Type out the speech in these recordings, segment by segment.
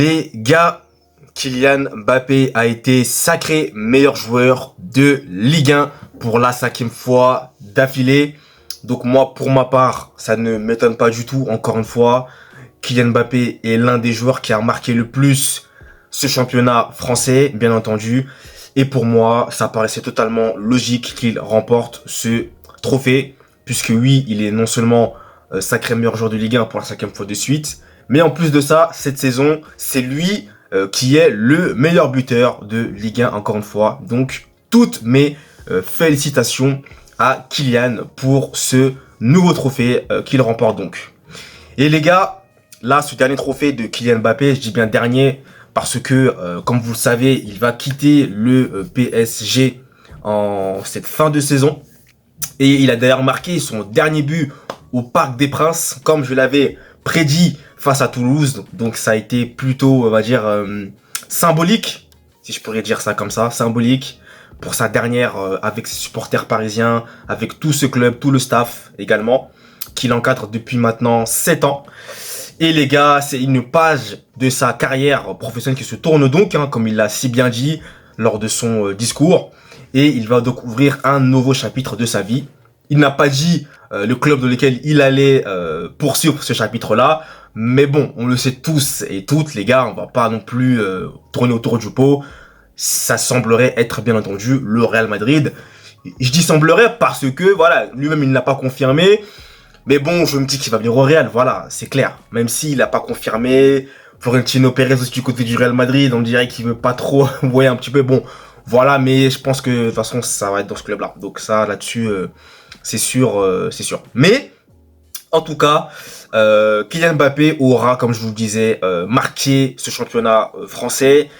Les gars, Kylian Mbappé a été sacré meilleur joueur de Ligue 1 pour la 5e fois d'affilée. Donc moi, pour ma part, ça ne m'étonne pas du tout. Encore une fois, Kylian Mbappé est l'un des joueurs qui a marqué le plus ce championnat français, bien entendu. Et pour moi, ça paraissait totalement logique qu'il remporte ce trophée, puisque oui, il est non seulement sacré meilleur joueur de Ligue 1 pour la 5e fois de suite, mais en plus de ça, cette saison, c'est lui qui est le meilleur buteur de Ligue 1, encore une fois. Donc, toutes mes félicitations à Kylian pour ce nouveau trophée qu'il remporte donc. Et les gars, là, ce dernier trophée de Kylian Mbappé, je dis bien dernier, parce que, comme vous le savez, il va quitter le PSG en cette fin de saison. Et il a d'ailleurs marqué son dernier but au Parc des Princes, comme je l'avais prédit face à Toulouse. Donc ça a été plutôt, on va dire, symbolique, si je pourrais dire ça comme ça, symbolique, pour sa dernière avec ses supporters parisiens, avec tout ce club, tout le staff également, qu'il encadre depuis maintenant 7 ans. Et les gars, c'est une page de sa carrière professionnelle qui se tourne donc, comme il l'a si bien dit lors de son discours. Et il va donc ouvrir un nouveau chapitre de sa vie. Il n'a pas dit le club dans lequel il allait poursuivre ce chapitre-là. Mais bon, on le sait tous et toutes, les gars, on va pas non plus tourner autour du pot. Ça semblerait être, bien entendu, le Real Madrid. Je dis semblerait parce que, voilà, lui-même, il n'a pas confirmé. Mais bon, je me dis qu'il va venir au Real, voilà, c'est clair. Même s'il n'a pas confirmé, Florentino Pérez aussi du côté du Real Madrid, on dirait qu'il veut pas trop, vous voyez un petit peu, bon, voilà, mais je pense que de toute façon, ça va être dans ce club-là. Donc ça, là-dessus, c'est sûr, c'est sûr. Mais, en tout cas, Kylian Mbappé aura, comme je vous le disais, marqué ce championnat français.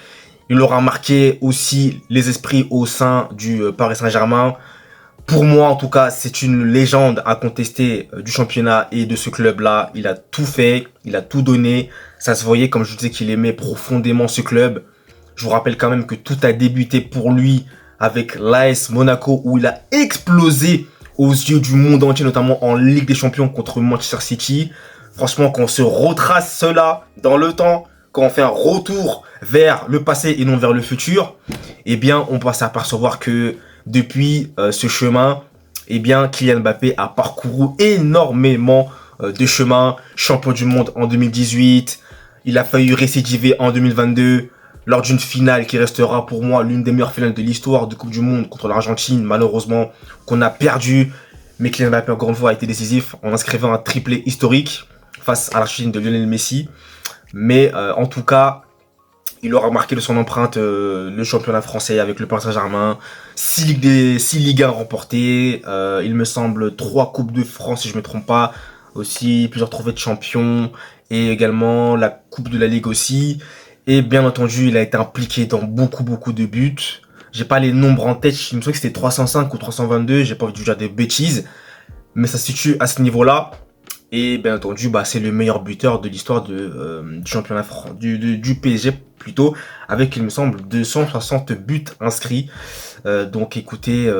Il aura marqué aussi les esprits au sein du Paris Saint-Germain. Pour moi, en tout cas, c'est une légende à contester du championnat et de ce club-là. Il a tout fait, il a tout donné. Ça se voyait, comme je vous disais, qu'il aimait profondément ce club. Je vous rappelle quand même que tout a débuté pour lui avec l'AS Monaco, où il a explosé aux yeux du monde entier, notamment en Ligue des Champions contre Manchester City. Franchement, quand on se retrace cela dans le temps, quand on fait un retour vers le passé et non vers le futur, eh bien, on peut s'apercevoir que depuis ce chemin, eh bien, Kylian Mbappé a parcouru énormément de chemins. Champion du monde en 2018, il a failli récidiver en 2022 lors d'une finale qui restera pour moi l'une des meilleures finales de l'histoire de Coupe du Monde contre l'Argentine, malheureusement, qu'on a perdu. Mais Kylian Mbappé, encore une fois, a été décisif en inscrivant un triplé historique face à l'Argentine de Lionel Messi. Mais en tout cas, il aura marqué de son empreinte le championnat français avec le Paris Saint-Germain. 6 Ligue 1 remportées, il me semble 3 Coupes de France si je ne me trompe pas. Aussi plusieurs trophées de champion et également la Coupe de la Ligue aussi. Et bien entendu, il a été impliqué dans beaucoup de buts. J'ai pas les nombres en tête, il me semble que c'était 305 ou 322, j'ai pas envie de dire des bêtises. Mais ça se situe à ce niveau-là. Et bien entendu, bah, c'est le meilleur buteur de l'histoire du championnat du PSG plutôt, avec il me semble 260 buts inscrits. Donc écoutez,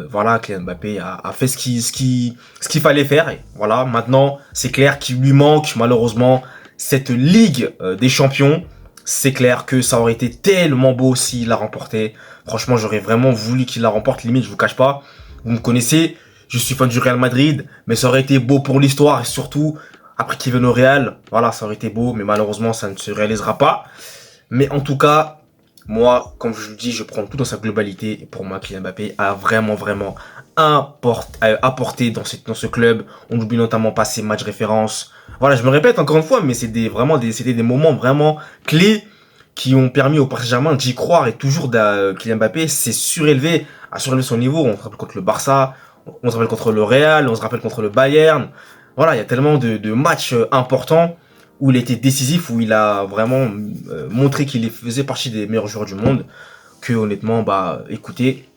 voilà, Kylian Mbappé a fait ce qu'il fallait faire. Et voilà, maintenant c'est clair qu'il lui manque malheureusement cette Ligue des Champions. C'est clair que ça aurait été tellement beau s'il la remportait. Franchement, j'aurais vraiment voulu qu'il la remporte. Limite, je vous cache pas. Vous me connaissez. Je suis fan du Real Madrid, mais ça aurait été beau pour l'histoire et surtout, après qu'il vienne au Real, voilà, ça aurait été beau, mais malheureusement, ça ne se réalisera pas. Mais en tout cas, moi, comme je vous le dis, je prends tout dans sa globalité. Et pour moi, Kylian Mbappé a vraiment apporté dans ce club. On oublie notamment pas ses matchs références. Voilà, je me répète encore une fois, mais c'était des moments vraiment clés qui ont permis au Paris Saint-Germain d'y croire et toujours Kylian Mbappé s'est a surélevé son niveau. On se rappelle contre le Barça, on se rappelle contre le Real, on se rappelle contre le Bayern. Voilà, il y a tellement de matchs importants où il était décisif, où il a vraiment montré qu'il faisait partie des meilleurs joueurs du monde, que honnêtement, bah, écoutez,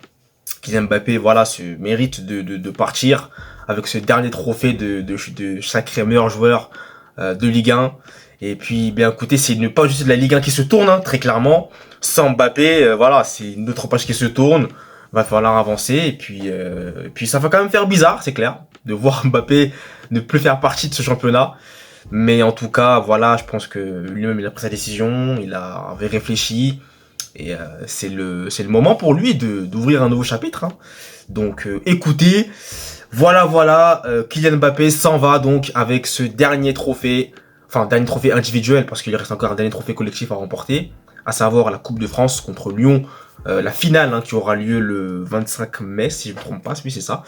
Kylian Mbappé, voilà, se mérite de partir avec ce dernier trophée de sacré meilleur joueur de Ligue 1. Et puis, bien écoutez, c'est pas juste de la Ligue 1 qui se tourne, très clairement. Sans Mbappé, voilà, c'est une autre page qui se tourne. Va falloir avancer. Et puis ça va quand même faire bizarre, c'est clair, de voir Mbappé ne plus faire partie de ce championnat. Mais en tout cas, voilà, je pense que lui-même, il a pris sa décision, avait réfléchi. Et c'est le moment pour lui d'ouvrir un nouveau chapitre, hein. Donc écoutez, voilà, Kylian Mbappé s'en va donc avec ce dernier trophée, enfin dernier trophée individuel parce qu'il reste encore un dernier trophée collectif à remporter, à savoir la Coupe de France contre Lyon, la finale, hein, qui aura lieu le 25 mai si je ne me trompe pas, oui c'est ça.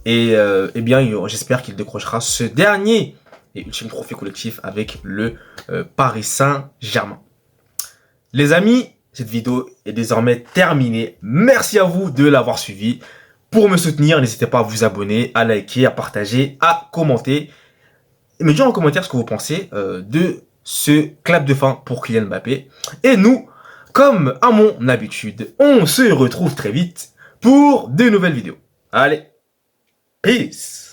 Et eh bien j'espère qu'il décrochera ce dernier et ultime trophée collectif avec le Paris Saint-Germain. Les amis, cette vidéo est désormais terminée. Merci à vous de l'avoir suivi. Pour me soutenir, n'hésitez pas à vous abonner, à liker, à partager, à commenter. Et me dire en commentaire ce que vous pensez de ce clap de fin pour Kylian Mbappé. Et nous, comme à mon habitude, on se retrouve très vite pour de nouvelles vidéos. Allez, peace!